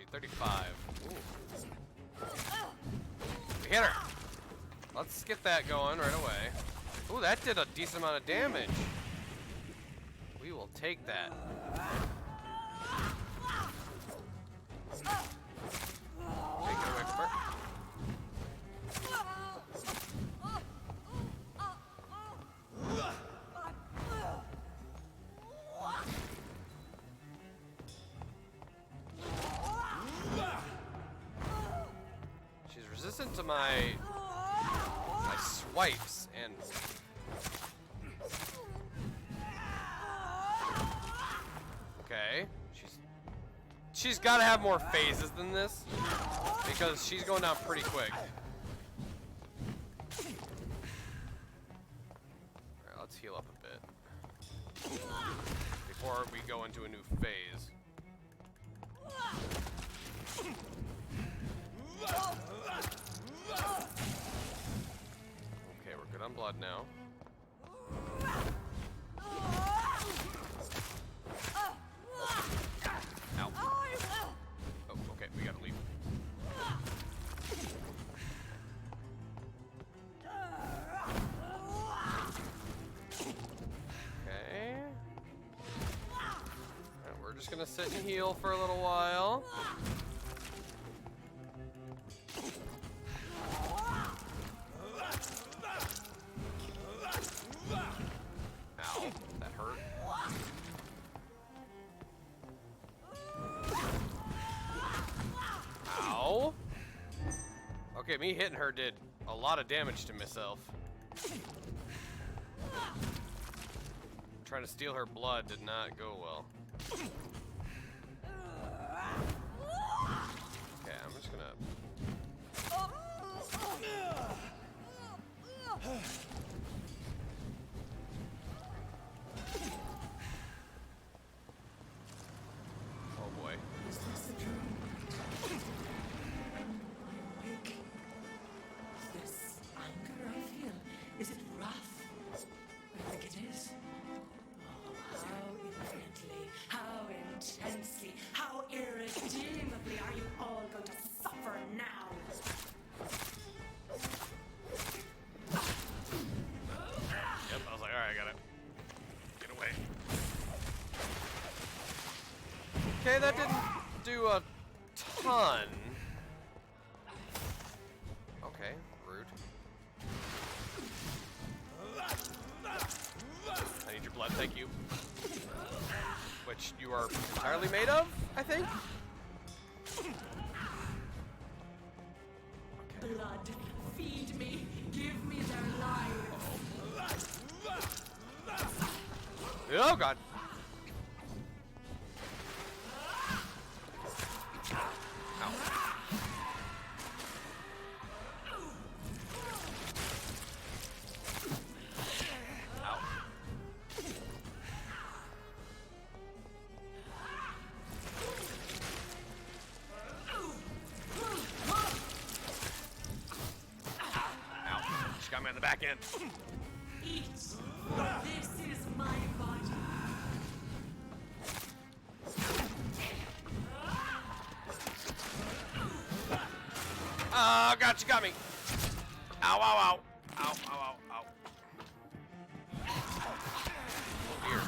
actually. 35. Ooh. We hit her. Let's get that going right away. Ooh, that did a decent amount of damage. We will take that. Okay, get away from her. She's resistant to my swipes and okay. She's got to have more phases than this because she's going down pretty quick. All right, let's heal up a bit before we go into a new phase. Okay, we're good on blood now. Ow. Oh, okay, we gotta leave. Okay. Alright, we're just gonna sit and heal for a little while. Ow, that hurt. Ow. Okay, me hitting her did a lot of damage to myself. Trying to steal her blood did not go well. Okay, I'm just gonna... Oh boy. Is this the dream? Awake. Is this anger I feel? Is it wrath? I think it is. Oh, how intently, how intensely, how irredeemably are you all going to suffer now? Yep, I was like, alright, I gotta get away. Okay, that didn't do a ton. Okay, rude. I need your blood, thank you. Which you are entirely made of, I think? Okay. Blood, feed me, give me their lives. Oh god. Ow. Ow. Ow. She got me on the back end. Eat. This is my body. Oh, God, she got me. Ow, ow, ow. Ow, ow, ow, ow. Oh, dear.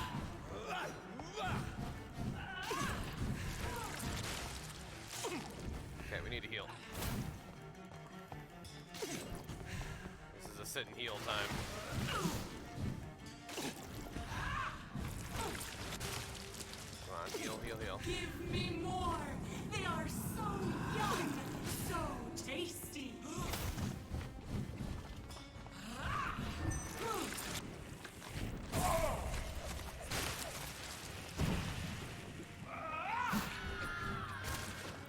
Okay, we need to heal. This is a sit and heal time. Come on, heal, heal, heal. Give me more. They are so young, so tasty.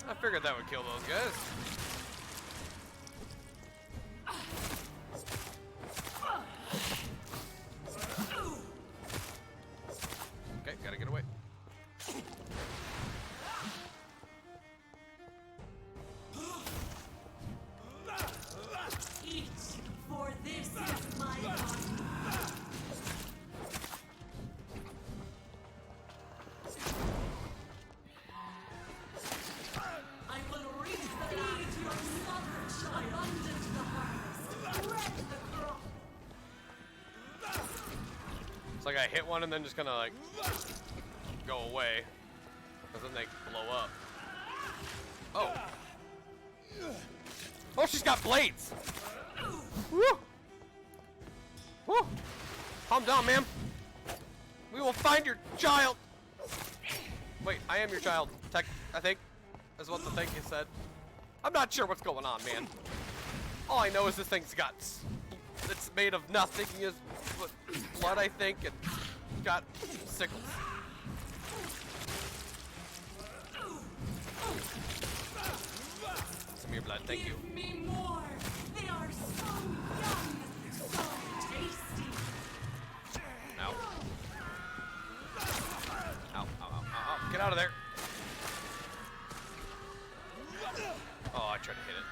I figured that would kill those guys. Okay, gotta get away. Eat, for this is my body. I hit one and then just kind of like go away, because then they blow up. Oh. Oh, she's got blades. Woo. Woo. Calm down, ma'am. We will find your child. Wait, I am your child. I think is what the thing you said. I'm not sure what's going on, man. All I know is this thing's guts. It's made of nothing. Is blood, I think, and got sickles. Some of your blood, thank you. Give me more. They are so young, so tasty. Ow. Ow, ow, ow, ow, ow. Get out of there. Oh, I tried to hit it.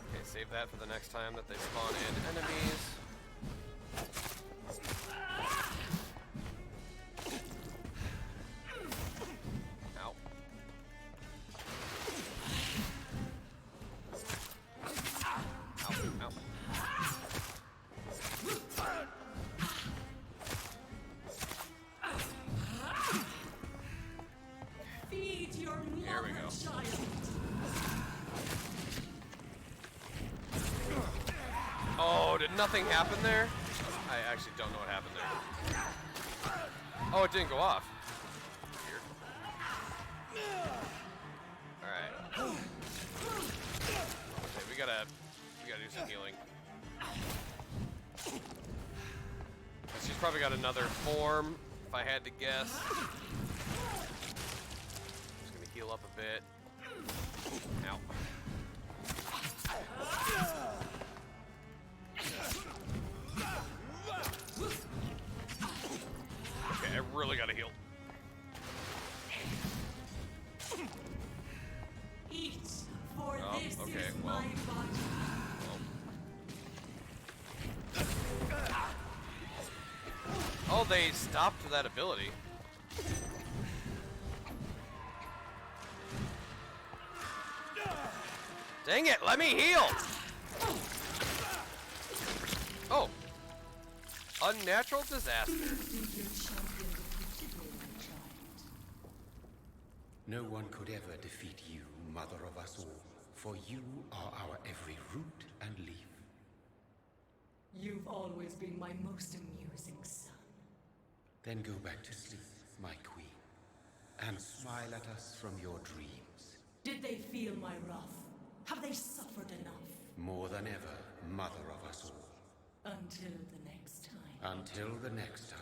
Okay, save that for the next time that they spawn in enemies. Ow. Ow, ow. Feed your There we mother, go. child. Oh, did nothing happen there? I actually don't know what happened there. Oh, it didn't go off. Weird. Alright. Okay, we gotta do some healing. She's probably got another form, if I had to guess. Just gonna heal up a bit. Ow. Okay, I really gotta heal. Eat, for Oh, this okay, is well. my body. Oh, they stopped that ability. Dang it, let me heal! Oh. Unnatural disaster. No one could ever defeat you, mother of us all, for you are our every root and leaf. You've always been my most amusing son. Then go back to sleep, my queen, and smile at us from your dreams. Did they feel my wrath? Have they suffered enough? More than ever, mother of us all. Until the next time. Until the next time.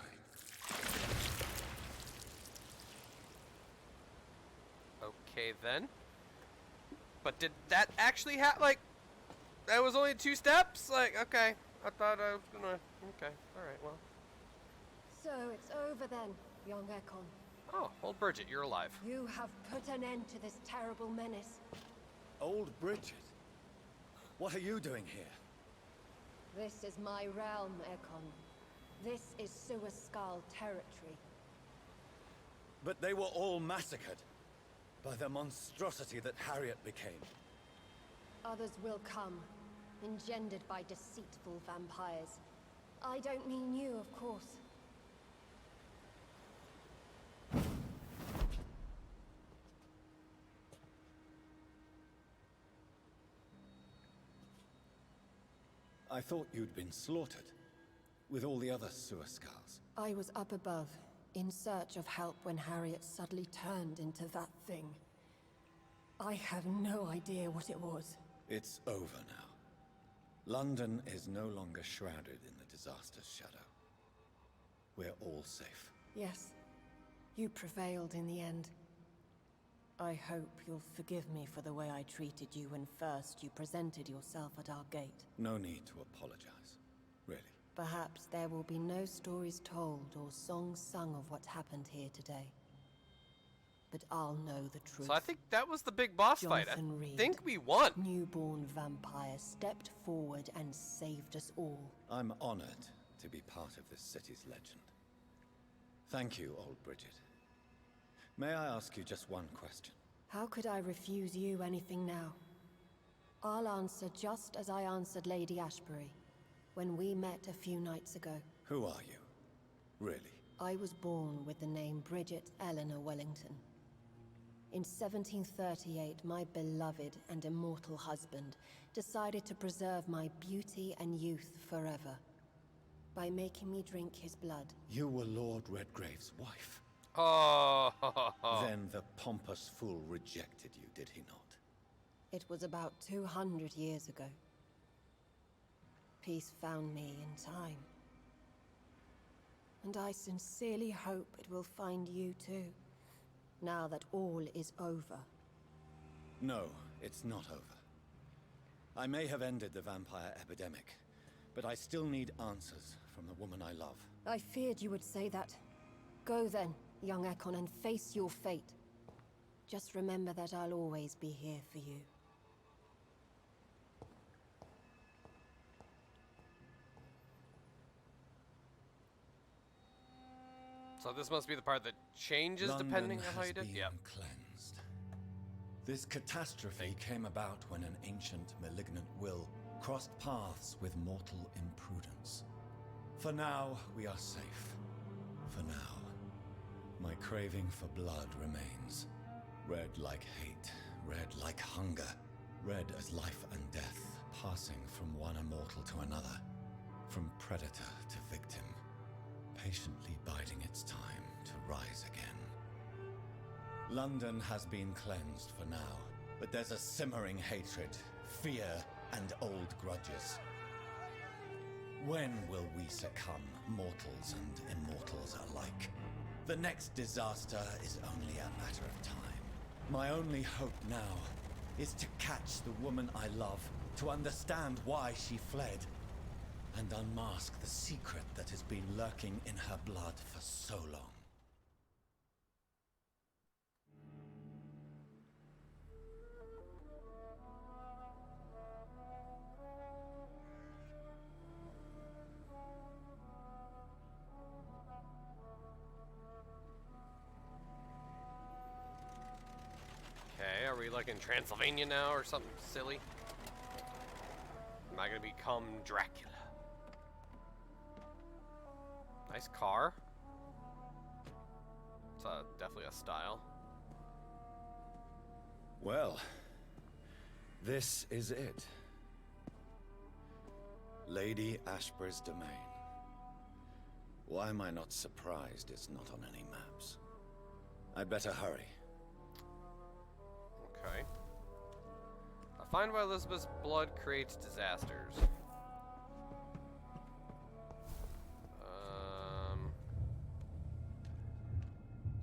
Okay, then. But did that actually happen? Like, that was only 2 steps? Like, okay. I thought I was gonna... Okay, alright, well. So it's over then, young Ekon. Oh, old Bridget, you're alive. You have put an end to this terrible menace. Old Bridget? What are you doing here? This is my realm, Ekon. This is Suaskal territory. But they were all massacred by the monstrosity that Harriet became. Others will come, engendered by deceitful vampires. I don't mean you, of course. I thought you'd been slaughtered, with all the other Suaskals. I was up above, in search of help when Harriet suddenly turned into that thing. I have no idea what it was. It's over now. London is no longer shrouded in the disaster's shadow. We're all safe. Yes, you prevailed in the end. I hope you'll forgive me for the way I treated you when first you presented yourself at our gate. No need to apologize, really. Perhaps there will be no stories told or songs sung of what happened here today. But I'll know the truth. So I think that was the big boss fight. I Jonathan Reid, think we won. newborn vampire, stepped forward and saved us all. I'm honored to be part of this city's legend. Thank you, old Bridget. May I ask you just one question? How could I refuse you anything now? I'll answer just as I answered Lady Ashbury, when we met a few nights ago. Who are you? Really? I was born with the name Bridget Eleanor Wellington. In 1738, my beloved and immortal husband decided to preserve my beauty and youth forever by making me drink his blood. You were Lord Redgrave's wife. Oh. Then the pompous fool rejected you, did he not? It was about 200 years ago. Peace found me in time. And I sincerely hope it will find you too, now that all is over. No, it's not over. I may have ended the vampire epidemic, but I still need answers from the woman I love. I feared you would say that. Go then, young Ekon, and face your fate. Just remember that I'll always be here for you. So this must be the part that changes London depending on how you has did? been Yep. cleansed. This catastrophe came about when an ancient malignant will crossed paths with mortal imprudence. For now, we are safe. For now. My craving for blood remains. Red like hate, red like hunger. Red as life and death, passing from one immortal to another. From predator to victim. Patiently biding its time to rise again. London has been cleansed for now, but there's a simmering hatred, fear, and old grudges. When will we succumb, mortals and immortals alike? The next disaster is only a matter of time. My only hope now is to catch the woman I love, to understand why she fled, and unmask the secret that has been lurking in her blood for so long. Okay, are we like in Transylvania now or something silly? Am I gonna become Dracula? Nice car. It's definitely a style. Well, this is it. Lady Ashbury's domain. Why am I not surprised it's not on any maps? I'd better hurry. Okay. I find why Elizabeth's blood creates disasters.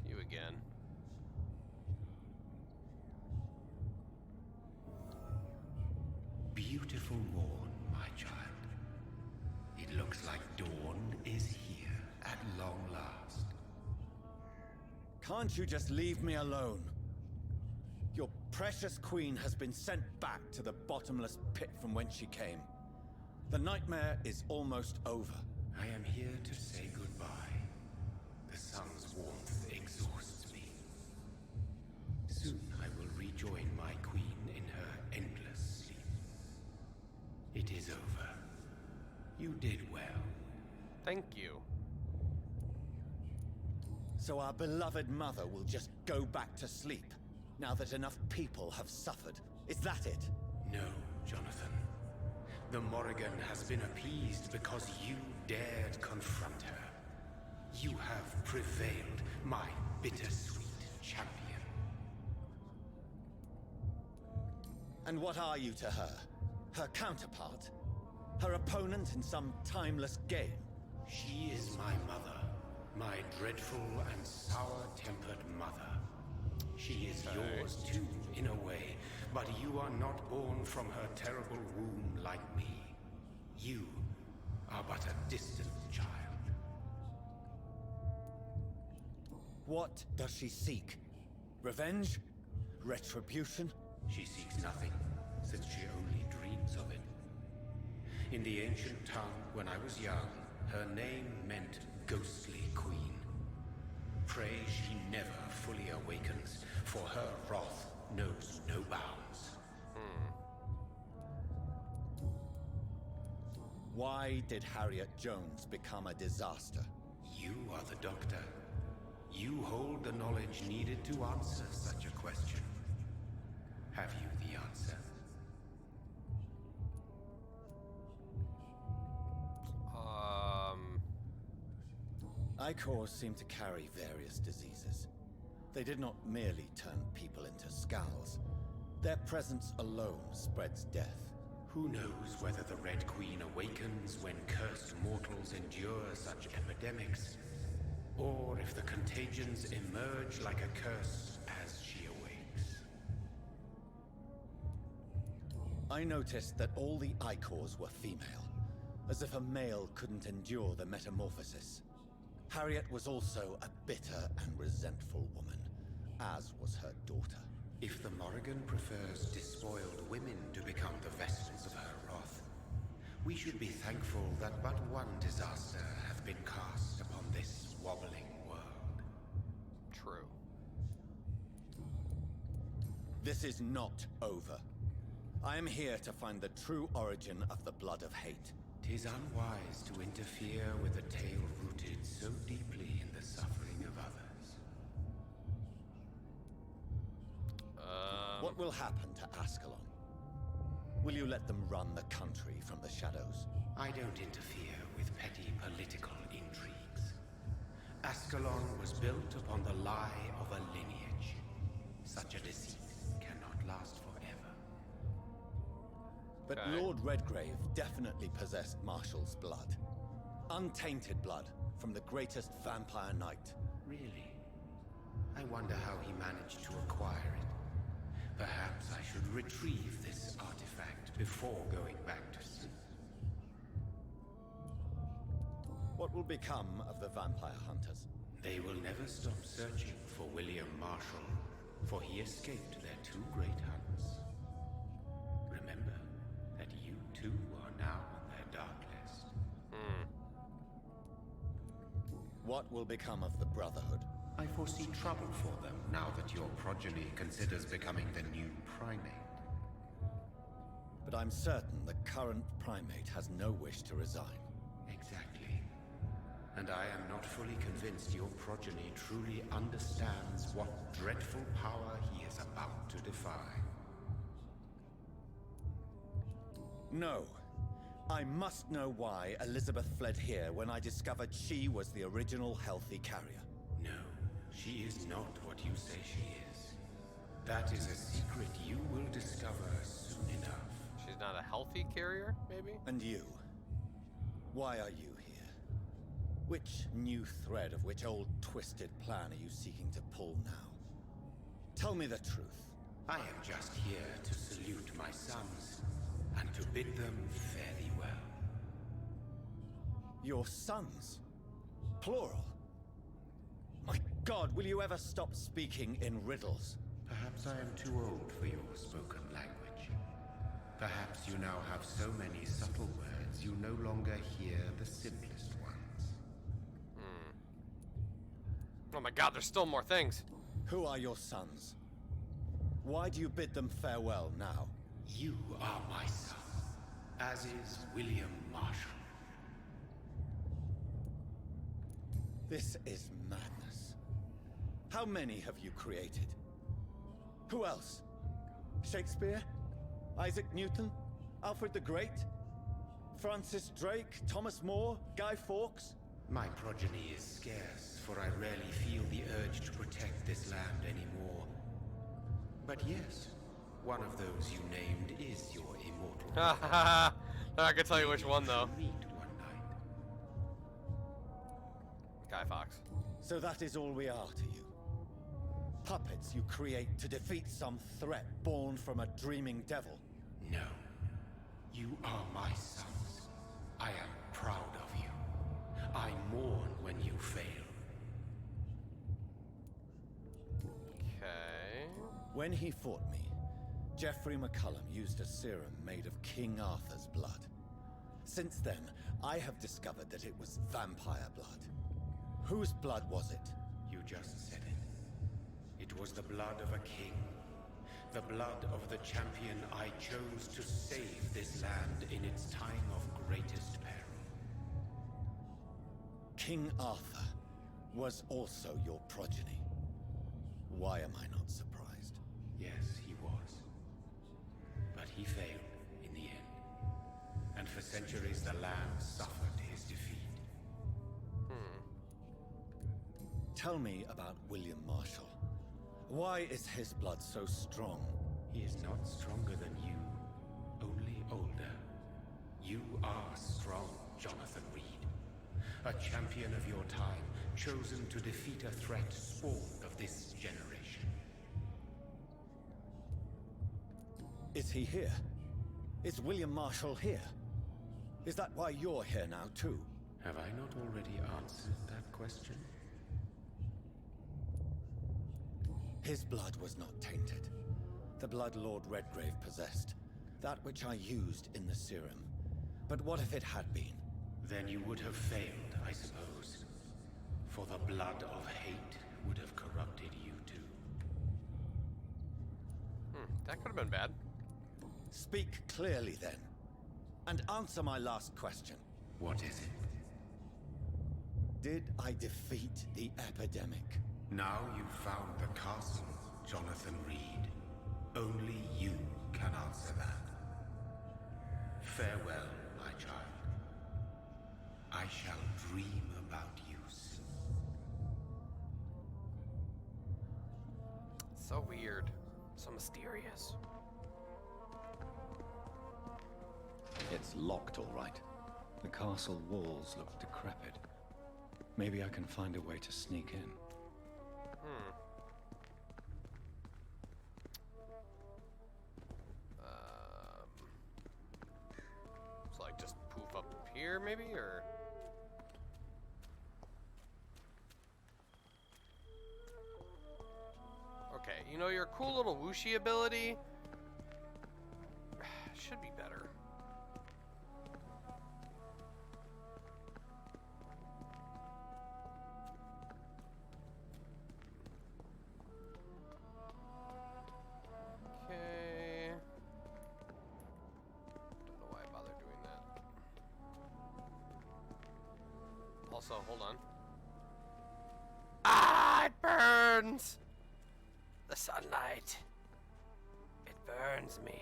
You again. Beautiful morn, my child. It looks like dawn is here at long last. Can't you just leave me alone? Your precious queen has been sent back to the bottomless pit from whence she came. The nightmare is almost over. I am here to say goodbye. The sun's warmth exhausts me. Soon I will rejoin my queen in her endless sleep. It is over. You did well. Thank you. So our beloved mother will just go back to sleep, now that enough people have suffered. Is that it? No, Jonathan. The Morrigan has been appeased because you dared confront her. You have prevailed, my bittersweet champion. And what are you to her? Her counterpart? Her opponent in some timeless game? She is my mother, my dreadful and sour-tempered mother. She is yours too, in a way, but you are not born from her terrible womb like me. You are but a distant child. What does she seek? Revenge? Retribution? She seeks nothing, since she only dreams of it. In the ancient tongue, when I was young, her name meant ghostly queen. Pray she never fully awakens, for her wrath knows no bounds. Why did Harriet Jones become a disaster? You are the doctor. You hold the knowledge needed to answer such a question. Have you the answer? Icors seem to carry various diseases. They did not merely turn people into skulls. Their presence alone spreads death. Who knows whether the Red Queen awakens when cursed mortals endure such epidemics, or if the contagions emerge like a curse as she awakes. I noticed that all the Icors were female, as if a male couldn't endure the metamorphosis. Harriet was also a bitter and resentful woman, as was her daughter. If the Morrigan prefers despoiled women to become the vessels of her wrath, we should be thankful that but one disaster hath been cast upon this wobbling world. True. This is not over. I am here to find the true origin of the blood of hate. 'Tis unwise to interfere with a tale rooted so deeply in the suffering of others. What will happen to Ascalon? Will you let them run the country from the shadows? I don't interfere with petty political intrigues. Ascalon was built upon the lie of a lineage. Such a deceit cannot last forever. But Okay. Lord Redgrave definitely possessed Marshall's blood. Untainted blood from the greatest vampire knight. Really? I wonder how he managed to acquire it. Perhaps I should retrieve this artifact before going back to sea. What will become of the vampire hunters? They will never stop searching for William Marshall, for he escaped their two great hunts. Remember that you too are now on their dark list. What will become of the Brotherhood? I foresee trouble for them now that your progeny considers becoming the new primate. But I'm certain the current primate has no wish to resign. Exactly. And I am not fully convinced your progeny truly understands what dreadful power he is about to defy. No. I must know why Elizabeth fled here when I discovered she was the original healthy carrier. No, she is not what you say she is. That is a secret you will discover soon enough. She's not a healthy carrier, maybe? And you? Why are you here? Which new thread of which old twisted plan are you seeking to pull now? Tell me the truth. I am just here to salute my sons and to bid them fare thee well. Your sons? Plural? My God, will you ever stop speaking in riddles? Perhaps I am too old for your spoken language. Perhaps you now have so many subtle words you no longer hear the simplest ones. Oh my god, there's still more things. Who are your sons? Why do you bid them farewell now? You are my son, as is William Marshall. This is madness. How many have you created? Who else? Shakespeare? Isaac Newton? Alfred the Great? Francis Drake? Thomas More? Guy Fawkes? My progeny is scarce, for I rarely feel the urge to protect this land anymore. But yes, one of those you named is your immortal brother. I can tell you which one though. We should meet one night. Guy Fawkes. So that is all we are to you. Puppets you create to defeat some threat born from a dreaming devil. No. You are my sons. I am proud of you. I mourn when you fail. Okay. When he fought me, Geoffrey McCullum used a serum made of King Arthur's blood. Since then, I have discovered that it was vampire blood. Whose blood was it? You just said it. It was the blood of a king. The blood of the champion I chose to save this land in its time of greatest peril. King Arthur was also your progeny. Why am I not surprised? Yes, he was. But he failed in the end. And for centuries the land suffered his defeat. Tell me about William Marshall. Why is his blood so strong? He is not stronger than you, only older. You are strong, Jonathan Reid. A champion of your time, chosen to defeat a threat spawned of this generation. Is he here? Is William Marshall here? Is that why you're here now, too? Have I not already answered that question? His blood was not tainted. The blood Lord Redgrave possessed. That which I used in the serum. But what if it had been? Then you would have failed, I suppose. For the blood of hate would have corrupted you too. That could have been bad. Speak clearly then. And answer my last question. What is it? Did I defeat the epidemic? Now you've found the castle, Jonathan Reid. Only you can answer that. Farewell, my child. I shall dream about you soon. So weird. So mysterious. It's locked, all right. The castle walls look decrepit. Maybe I can find a way to sneak in. So like just poof up here maybe, or? Okay, you know your cool little whooshy ability should be better. Okay. Don't know why I bothered doing that. Also, hold on. Ah, it burns! The sunlight. It burns me.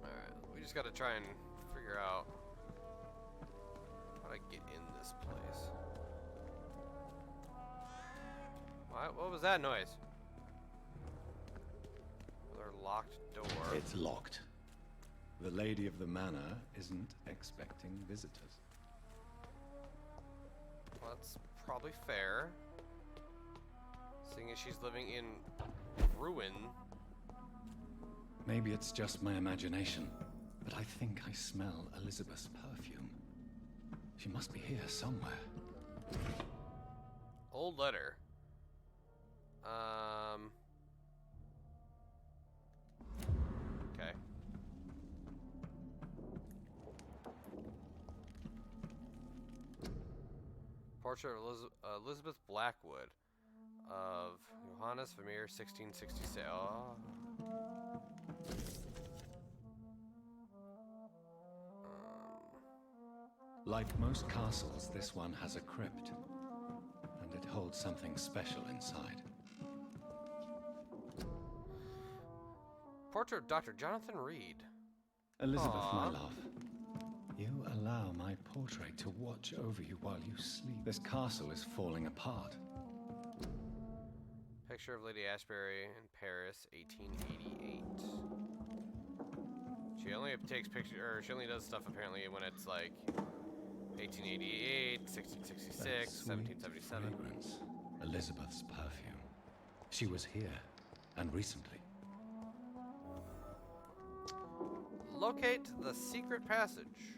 Alright, we just gotta try and figure out how to get in this place. What was that noise? Another locked door. It's locked. The lady of the manor isn't expecting visitors. Well, that's probably fair. Seeing as she's living in ruin. Maybe it's just my imagination, but I think I smell Elizabeth's perfume. She must be here somewhere. Old letter. Okay. Portrait of Elizabeth Blackwood of Johannes Vampyr 1666. Oh. Like most castles, this one has a crypt, and it holds something special inside. Portrait of Dr. Jonathan Reid. Elizabeth, my Aww. love, you allow my portrait to watch over you while you sleep. This castle is falling apart. Picture of Lady Ashbury in Paris, 1888. She only takes pictures, or she only does stuff apparently when it's like 1888, 1666, 1777. Fragrance. Elizabeth's perfume. She was here, and recently. Locate the secret passage.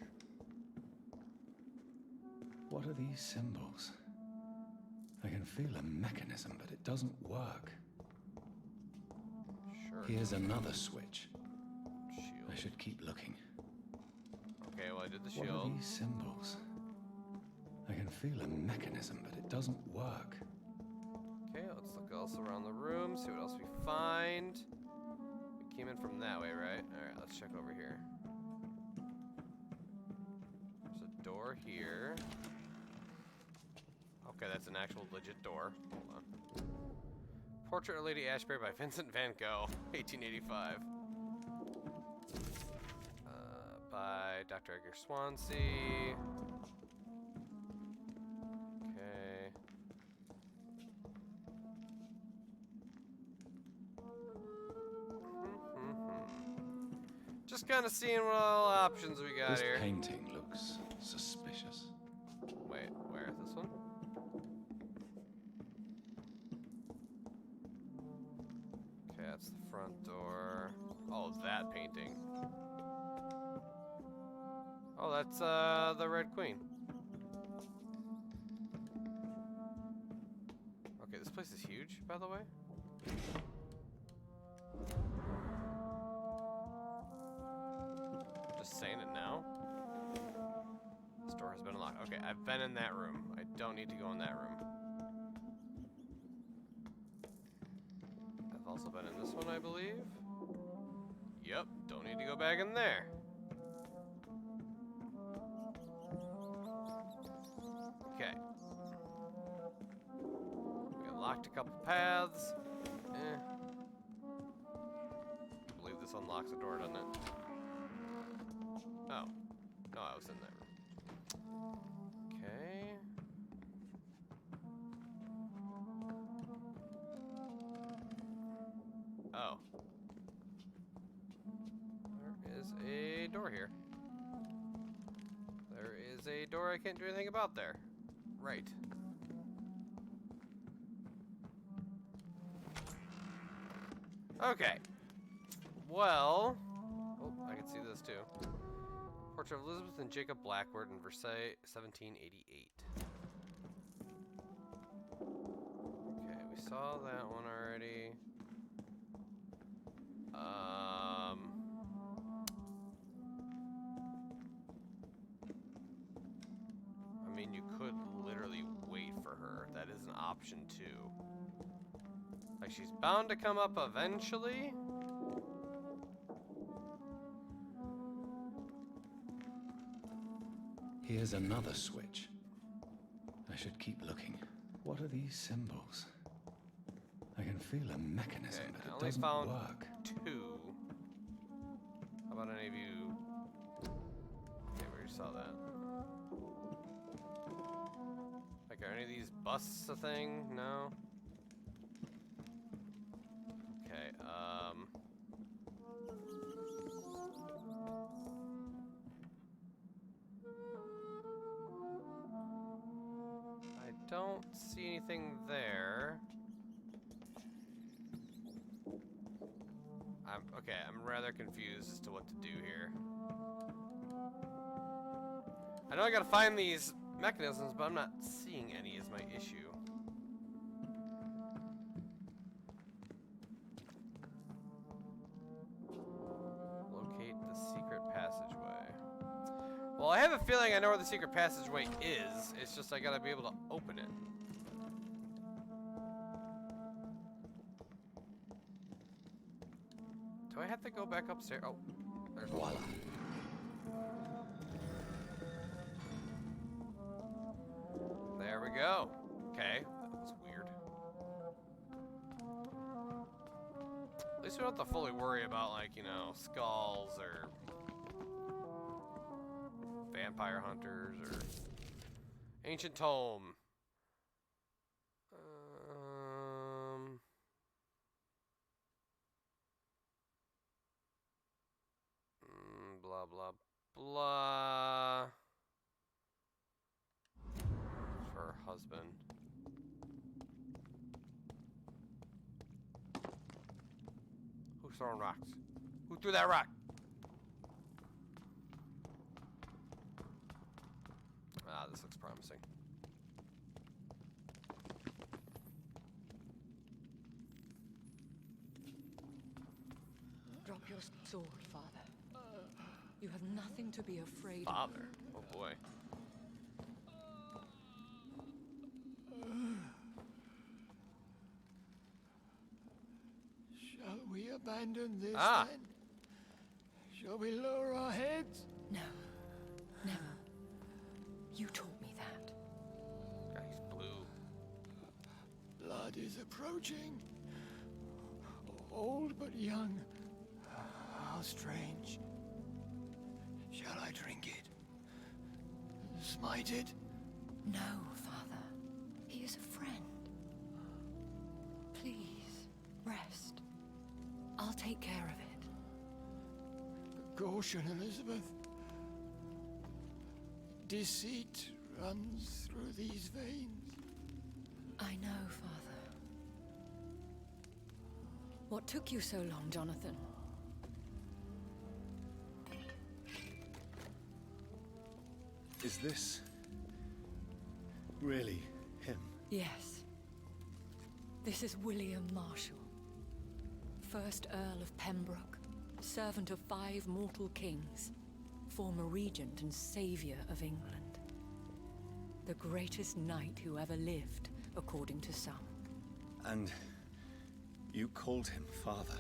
What are these symbols? I can feel a mechanism, but it doesn't work. Sure. Here's another switch. Shield. I should keep looking. Okay, well I did the What are shield. these symbols? I can feel a mechanism, but it doesn't work. Okay, let's look else around the room, see what else we find. came in from that way, right? Alright, let's check over here. There's a door here. Okay, that's an actual legit door. Hold on. Portrait of Lady Ashbury by Vincent van Gogh, 1885. By Dr. Edgar Swansea. Okay. Just kind of seeing what all options we got This here. painting looks suspicious. Wait, where? This one? Okay, that's the front door. Oh, that painting. Oh, that's the Red Queen. Okay, this place is huge, by the way. Just saying it now. This door has been unlocked. Okay, I've been in that room. I don't need to go in that room. I've also been in this one, I believe. Yep, don't need to go back in there. Okay. We unlocked a couple paths. I believe this unlocks the door, doesn't it? Oh. No, I was in that room. Okay. Oh. There is a door here. There is a door I can't do anything about there. Right. Okay. Well. Oh, I can see this too. Portrait of Elizabeth and Jacob Blackwood in Versailles, 1788. Okay, we saw that one already. I mean, you could literally wait for her. That is an option too. Like, she's bound to come up eventually. Here's another switch. I should keep looking. What are these symbols? I can feel a mechanism, Okay, but I it only doesn't found work. 2. How about any of you? Okay, we already saw that. Like, are any of these busts a thing? No? Okay, I don't see anything there. I'm rather confused as to what to do here. I know I gotta find these mechanisms, but I'm not seeing any is my issue. Locate the secret passageway. Well, I have a feeling I know where the secret passageway is. It's just I gotta be able to open it. Do I have to go back upstairs? Oh, there's one. Voila. There we go. Okay, that was weird. At least we don't have to fully worry about, like, you know, skulls or vampire hunters or ancient tome. Blah blah blah. For her husband. Who's throwing rocks? Who threw that rock? Ah, this looks promising. Drop your sword, Father. You have nothing to be afraid of. Father? Oh boy. Shall we abandon this Ah. then? Shall we lower our heads? No, never. You taught me that. Guy's blue. Blood is approaching. Old but young. How strange. Shall I drink it? Smite it? No, Father. He is a friend. Please, rest. I'll take care of it. Caution, Elizabeth. Deceit runs through these veins. I know, Father. What took you so long, Jonathan? Is this really him? Yes. This is William Marshall, 1st Earl of Pembroke, servant of 5 mortal kings, former regent and savior of England. The greatest knight who ever lived, according to some. And you called him father?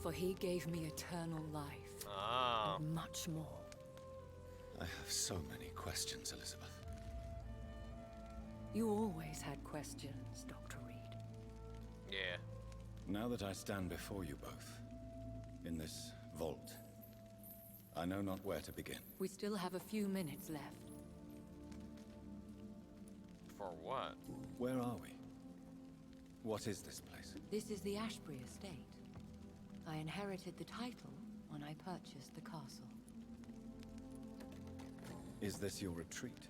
For he gave me eternal life, Ah. and much more. I have so many questions, Elizabeth. You always had questions, Dr. Reid. Yeah. Now that I stand before you both, in this vault, I know not where to begin. We still have a few minutes left. For what? Where are we? What is this place? This is the Ashbury Estate. I inherited the title when I purchased the castle. Is this your retreat?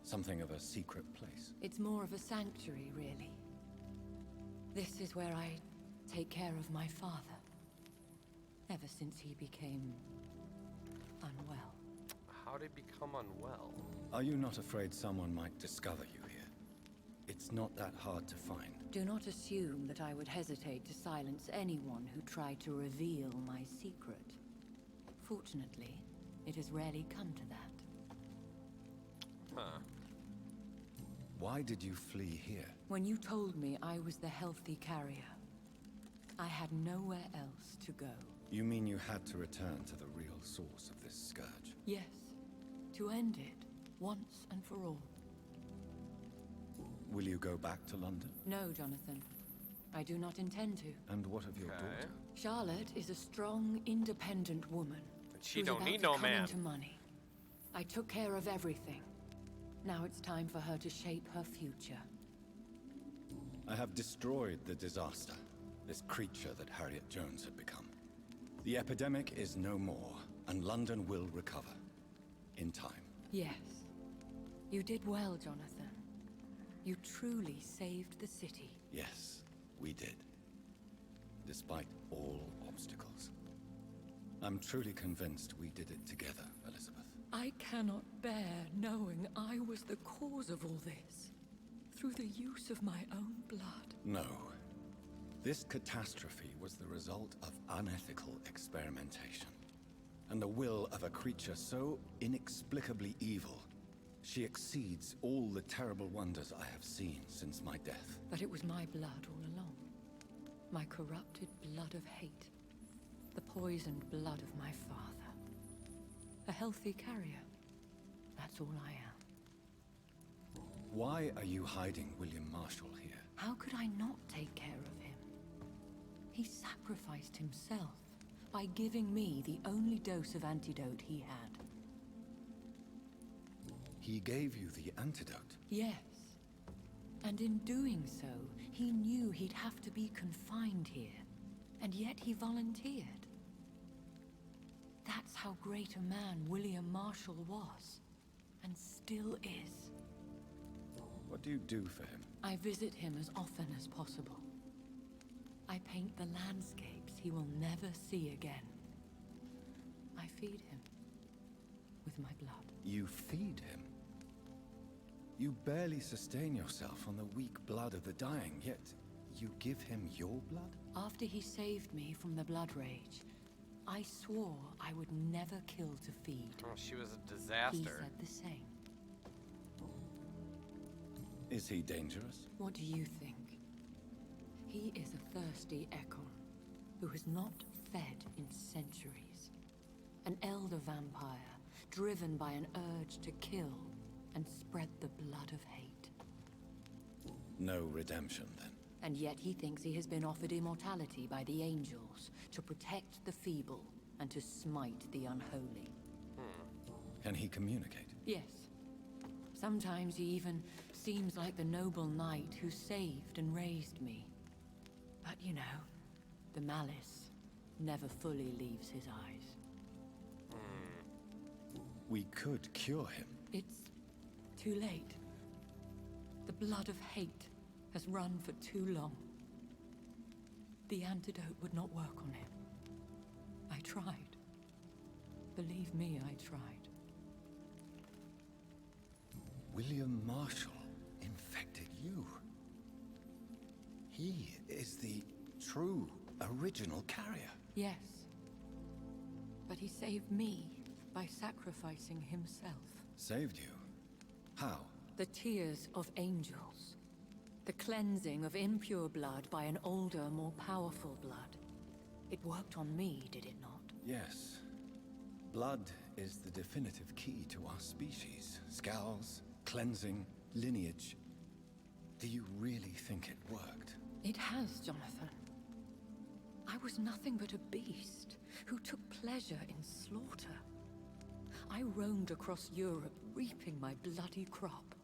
Something of a secret place? It's more of a sanctuary, really. This is where I take care of my father. Ever since he became unwell. How did he become unwell? Are you not afraid someone might discover you here? It's not that hard to find. Do not assume that I would hesitate to silence anyone who tried to reveal my secret. Fortunately, it has rarely come to that. Huh. Why did you flee here? When you told me I was the healthy carrier, I had nowhere else to go. You mean you had to return to the real source of this scourge? Yes, to end it, once and for all. Will you go back to London? No, Jonathan. I do not intend to. And what of your Okay. daughter? Charlotte is a strong, independent woman. She who's don't about need to no come man. into money. I took care of everything. Now it's time for her to shape her future. I have destroyed the disaster, this creature that Harriet Jones had become. The epidemic is no more, and London will recover. In time. Yes. You did well, Jonathan. You truly saved the city. Yes, we did. Despite all obstacles. I'm truly convinced we did it together, Elizabeth. I cannot bear knowing I was the cause of all this. Through the use of my own blood. No. This catastrophe was the result of unethical experimentation. And the will of a creature so inexplicably evil, she exceeds all the terrible wonders I have seen since my death. But it was my blood all along. My corrupted blood of hate. The poisoned blood of my father. A healthy carrier. That's all I am. Why are you hiding William Marshall here? How could I not take care of him? He sacrificed himself by giving me the only dose of antidote he had. He gave you the antidote. Yes. And in doing so, he knew he'd have to be confined here. And yet he volunteered. That's how great a man William Marshall was. And still is. What do you do for him? I visit him as often as possible. I paint the landscapes he will never see again. I feed him with my blood. You feed him? You barely sustain yourself on the weak blood of the dying, yet you give him your blood? After he saved me from the blood rage, I swore I would never kill to feed. Oh, she was a He disaster. said the same. Is he dangerous? What do you think? He is a thirsty echo. who has not fed in centuries. An elder vampire, driven by an urge to kill and spread the blood of hate. No redemption, then. And yet he thinks he has been offered immortality by the angels to protect the feeble and to smite the unholy. Can he communicate? Yes. Sometimes he even seems like the noble knight who saved and raised me. But you know, the malice never fully leaves his eyes. We could cure him. It's too late. The blood of hate has run for too long. The antidote would not work on him. I tried. Believe me, I tried. William Marshall infected you. He is the true, original carrier. Yes. But he saved me by sacrificing himself. Saved you? How? The tears of angels. The cleansing of impure blood by an older, more powerful blood. It worked on me, did it not? Yes. Blood is the definitive key to our species. Scowls, cleansing, lineage. Do you really think it worked? It has, Jonathan. I was nothing but a beast who took pleasure in slaughter. I roamed across Europe, reaping my bloody crop.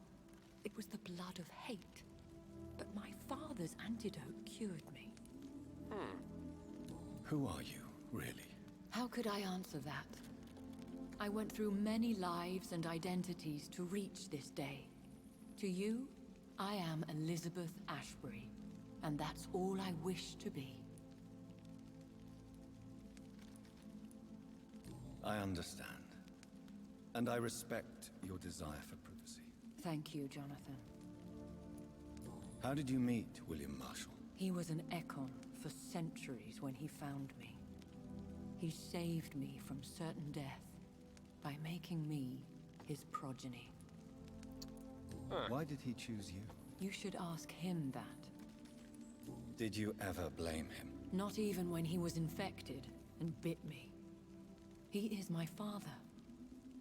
It was the blood of hate. But my father's antidote cured me. Who are you, really? How could I answer that? I went through many lives and identities to reach this day. To you, I am Elizabeth Ashbury, and that's all I wish to be. I understand. And I respect your desire for privacy. Thank you, Jonathan. How did you meet William Marshall? He was an Ekon for centuries when he found me. He saved me from certain death by making me his progeny. Why did he choose you? You should ask him that. Did you ever blame him? Not even when he was infected and bit me. He is my father.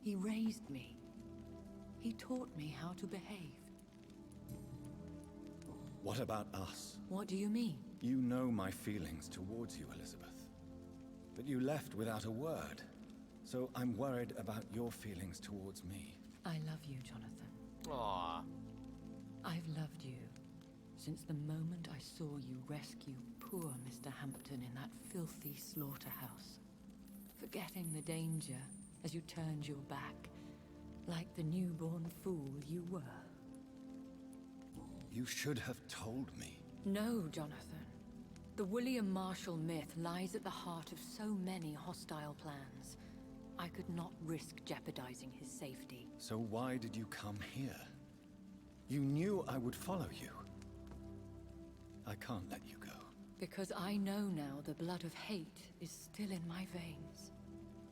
He raised me. He taught me how to behave. What about us? What do you mean? You know my feelings towards you, Elizabeth. But you left without a word. So I'm worried about your feelings towards me. I love you, Jonathan. Aww. I've loved you since the moment I saw you rescue poor Mr. Hampton in that filthy slaughterhouse. Forgetting the danger as you turned your back, like the newborn fool you were. You should have told me. No, Jonathan. The William Marshall myth lies at the heart of so many hostile plans. I could not risk jeopardizing his safety. So why did you come here? You knew I would follow you. I can't let you go. Because I know now the blood of hate is still in my veins.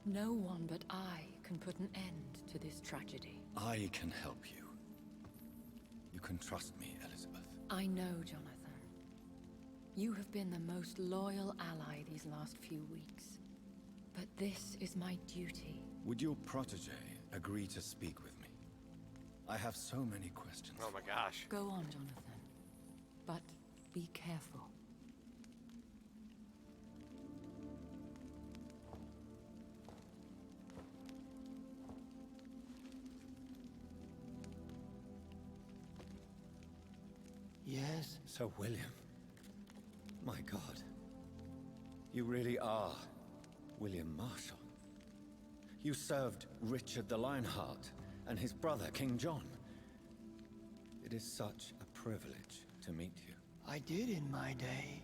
No one but I can put an end to this tragedy. I can help you. You can trust me, Elizabeth. I know, Jonathan. You have been the most loyal ally these last few weeks. But this is my duty. Would your protege agree to speak with me? I have so many questions. Oh my gosh. Go on, Jonathan. But be careful. Yes? Sir William. My God. You really are William Marshall. You served Richard the Lionheart and his brother, King John. It is such a privilege to meet you. I did in my day.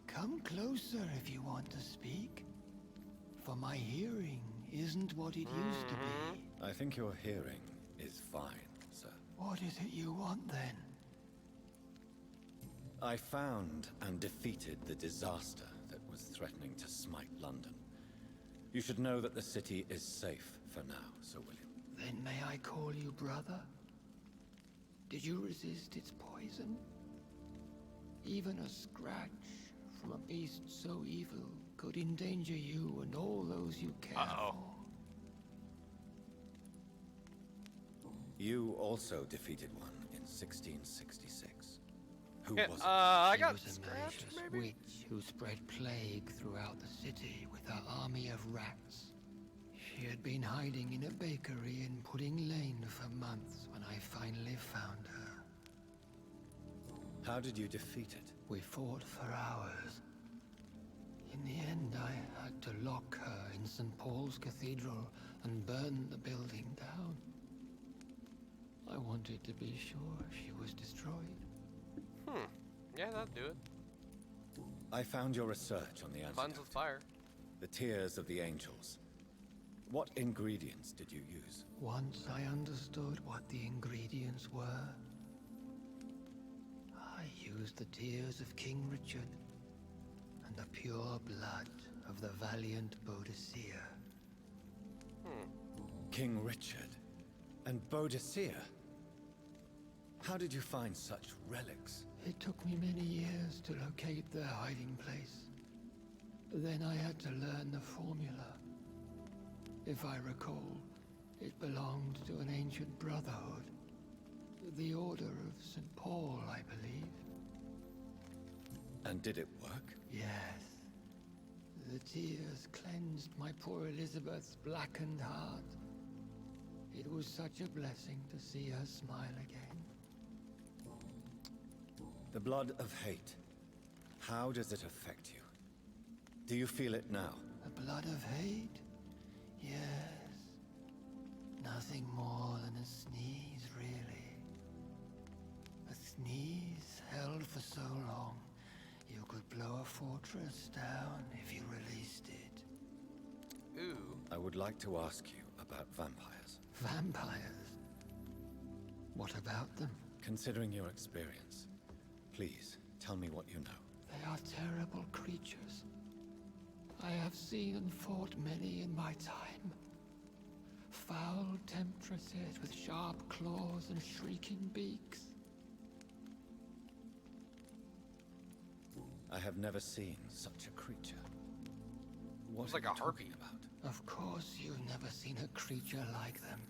Come closer if you want to speak. For my hearing isn't what it used to be. I think your hearing is fine, sir. What is it you want then? I found and defeated the disaster that was threatening to smite London. You should know that the city is safe for now, Sir William. Then may I call you brother? Did you resist its poison? Even a scratch from a beast so evil could endanger you and all those you care for. You also defeated one in 1666. Who Yeah, was it? I She got was a scratched, malicious maybe? witch who spread plague throughout the city with her army of rats. She had been hiding in a bakery in Pudding Lane for months when I finally found her. How did you defeat it? We fought for hours. In the end, I had to lock her in St. Paul's Cathedral and burn the building down. I wanted to be sure she was destroyed. Yeah, that'd do it. I found your research on the Buns antidote. with fire. The Tears of the Angels. What ingredients did you use? Once I understood what the ingredients were, I used the tears of King Richard and the pure blood of the valiant Boadicea. King Richard and Boadicea? How did you find such relics? It took me many years to locate their hiding place. Then I had to learn the formula. If I recall, it belonged to an ancient brotherhood. The Order of St. Paul, I believe. And did it work? Yes. The tears cleansed my poor Elizabeth's blackened heart. It was such a blessing to see her smile again. The blood of hate. How does it affect you? Do you feel it now? The blood of hate? Yes. Nothing more than a sneeze, really. A sneeze held for so long, you could blow a fortress down if you released it. Ooh. I would like to ask you about vampires. Vampires? What about them? Considering your experience, please tell me what you know. They are terrible creatures. I have seen and fought many in my time. Foul temptresses with sharp claws and shrieking beaks. I have never seen such a creature. What It's are like you a harpy. talking about? Of course you've never seen a creature like them.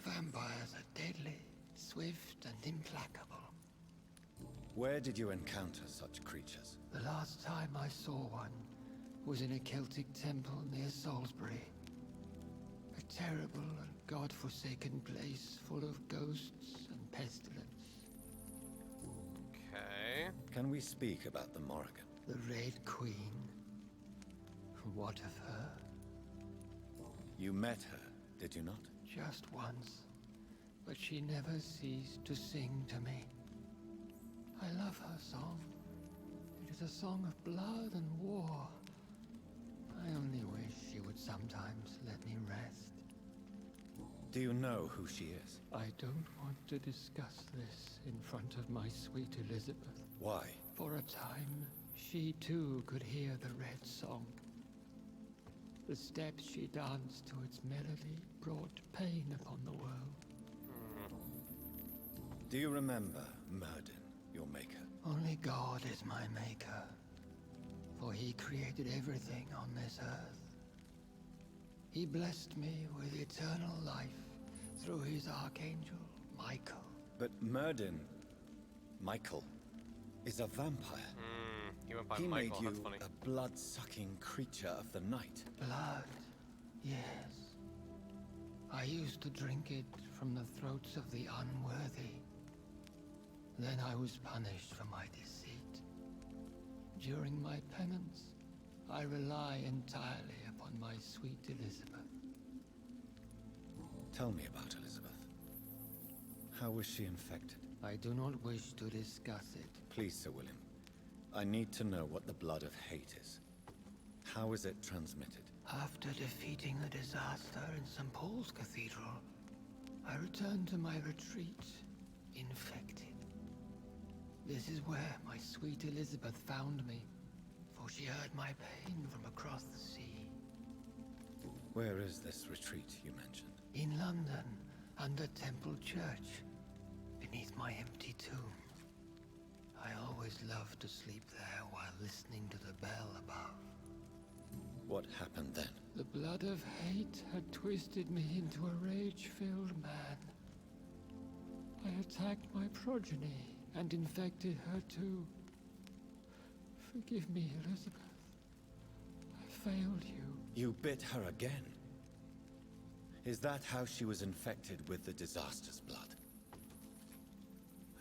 Vampires are deadly, swift and implacable. Where did you encounter such creatures? The last time I saw one was in a Celtic temple near Salisbury. A terrible and god-forsaken place full of ghosts and pestilence. Okay. Can we speak about the Morrigan? The Red Queen. What of her? You met her, did you not? Just once. But she never ceased to sing to me. I love her song. It is a song of blood and war. I only wish she would sometimes let me rest. Do you know who she is? I don't want to discuss this in front of my sweet Elizabeth. Why? For a time, she too could hear the red song. The steps she danced to its melody brought pain upon the world. Do you remember Murden, your maker? Only God is my maker, for he created everything on this earth. He blessed me with eternal life through his archangel, Michael. But Murden, Michael, is a vampire. He went by He Michael. made That's you funny. a blood-sucking creature of the night. Blood, yes. I used to drink it from the throats of the unworthy. Then I was punished for my deceit. During my penance, I rely entirely upon my sweet Elizabeth. Tell me about Elizabeth. How was she infected? I do not wish to discuss it. Please, Sir William. I need to know what the blood of hate is. How is it transmitted? After defeating the disaster in St. Paul's Cathedral, I returned to my retreat, infected. This is where my sweet Elizabeth found me, for she heard my pain from across the sea. Where is this retreat you mentioned? In London, under Temple Church, beneath my empty tomb. I always loved to sleep there while listening to the bell above. What happened then? The blood of hate had twisted me into a rage-filled man. I attacked my progeny and infected her too. Forgive me, Elizabeth. I failed you. You bit her again? Is that how she was infected with the disaster's blood?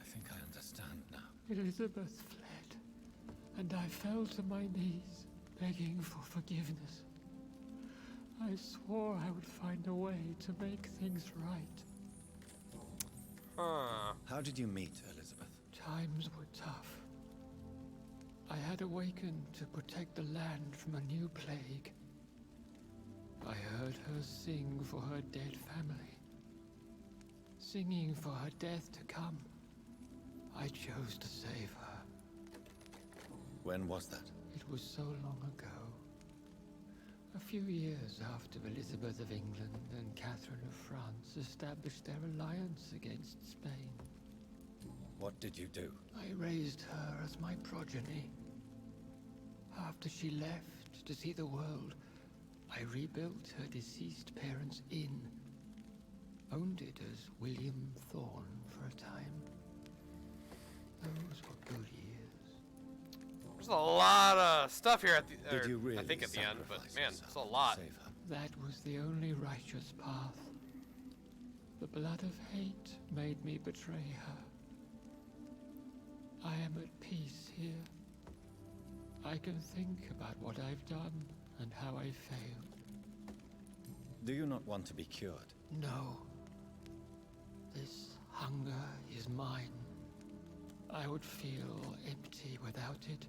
I think I understand now. Elizabeth fled, and I fell to my knees, begging for forgiveness. I swore I would find a way to make things right. Huh. How did you meet Elizabeth? Times were tough. I had awakened to protect the land from a new plague. I heard her sing for her dead family. Singing for her death to come. I chose to save her. When was that? It was so long ago. A few years after Elizabeth of England and Catherine of France established their alliance against Spain. What did you do? I raised her as my progeny. After she left to see the world, I rebuilt her deceased parents' inn. Owned it as William Thorne for a time. Those were good years. There's a lot of stuff here at the. Did you really I think at the end, but sacrifice man, yourself it's a to lot. save her? That was the only righteous path. The blood of hate made me betray her. I am at peace here. I can think about what I've done and how I failed. Do you not want to be cured? No. This hunger is mine. I would feel empty without it.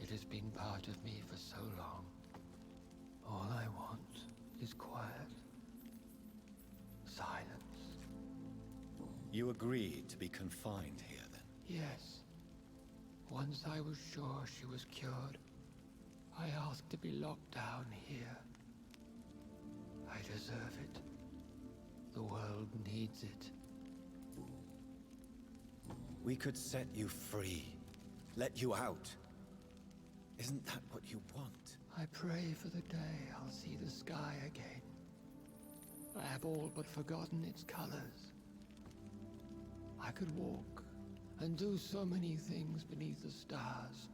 It has been part of me for so long. All I want is quiet. Silence. You agreed to be confined here then? Yes. Once I was sure she was cured, I asked to be locked down here. I deserve it. The world needs it. We could set you free. Let you out. Isn't that what you want? I pray for the day I'll see the sky again. I have all but forgotten its colors. I could walk and do so many things beneath the stars.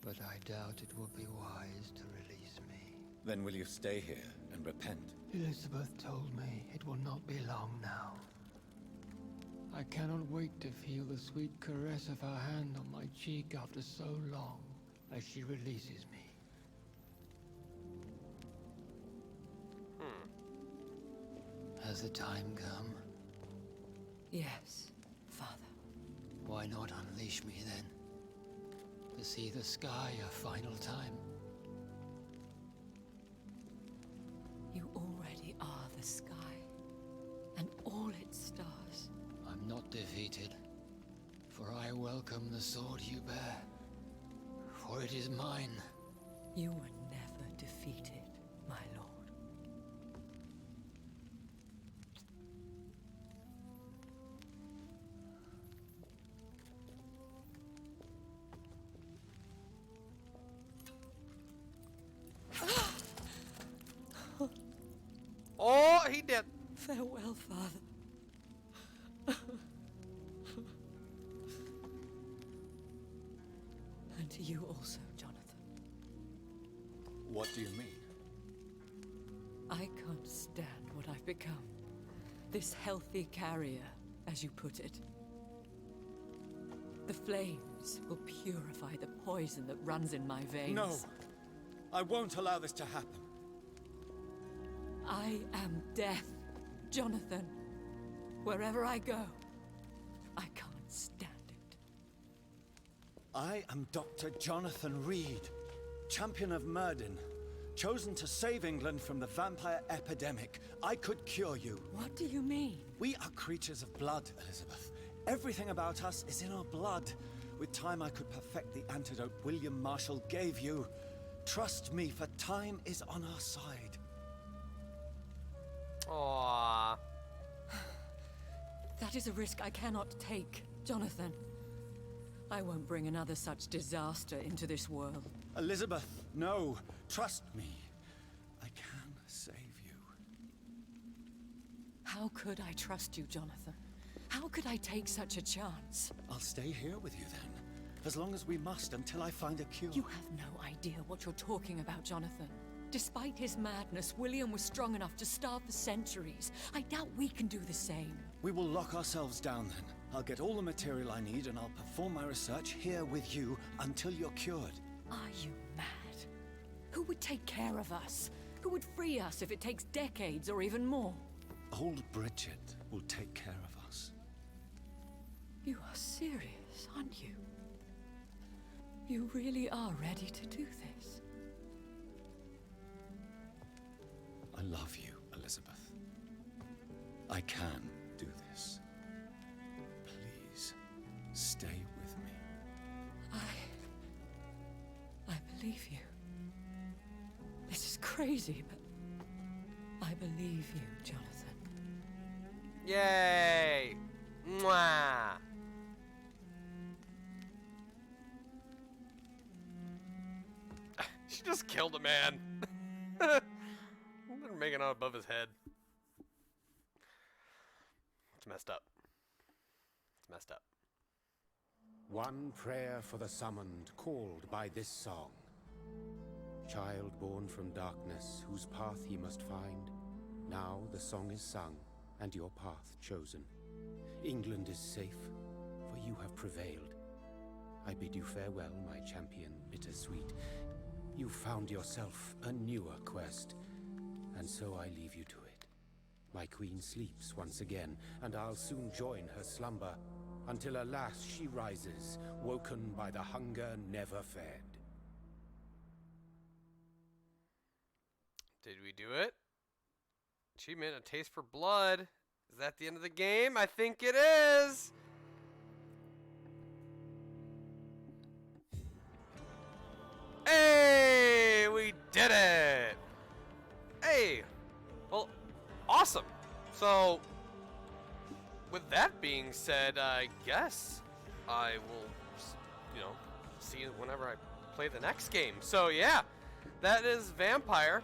But I doubt it will be wise to release me. Then will you stay here and repent? Elizabeth told me it will not be long now. I cannot wait to feel the sweet caress of her hand on my cheek after so long as she releases me. Has the time come? Yes, Father. Why not unleash me then? To see the sky a final time? You already are the sky, and all its stars. I'm not defeated, for I welcome the sword you bear, for it is mine. You were never defeated, my lord. Oh, he did. Farewell, Father. And to you also, Jonathan. What do you mean? I can't stand what I've become. This healthy carrier, as you put it. The flames will purify the poison that runs in my veins. No! I won't allow this to happen. I am death, Jonathan. Wherever I go, I can't stand it. I am Dr. Jonathan Reid, champion of Myrddin, chosen to save England from the vampire epidemic. I could cure you. What do you mean? We are creatures of blood, Elizabeth. Everything about us is in our blood. With time, I could perfect the antidote William Marshall gave you. Trust me, for time is on our side. Aww. That is a risk I cannot take, Jonathan, I won't bring another such disaster into this world. Elizabeth, no. Trust me. I can save you. How could I trust you, Jonathan? How could I take such a chance? I'll stay here with you then. As long as we must, until I find a cure. You have no idea what you're talking about, Jonathan. Despite his madness, William was strong enough to starve for centuries. I doubt we can do the same. We will lock ourselves down then. I'll get all the material I need and I'll perform my research here with you until you're cured. Are you mad? Who would take care of us? Who would free us if it takes decades or even more? Old Bridget will take care of us. You are serious, aren't you? You really are ready to do this? I love you, Elizabeth. I can do this. Please, stay with me. I believe you. This is crazy, but I believe you, Jonathan. Yay! Mwah! She just killed a man. They're making out above his head. It's messed up. It's messed up. One prayer for the summoned, called by this song. Child born from darkness, whose path ye must find. Now the song is sung, and your path chosen. England is safe, for you have prevailed. I bid you farewell, my champion, bittersweet. You found yourself a newer quest, and so I leave you to it. My queen sleeps once again, and I'll soon join her slumber, until alas she rises, woken by the hunger never fed. Did we do it? Achievement, a taste for blood. Is that the end of the game? I think it is. Hey, we did it. Hey, well, awesome. So, with that being said, I guess I will, see you whenever I play the next game. So yeah, that is Vampyr.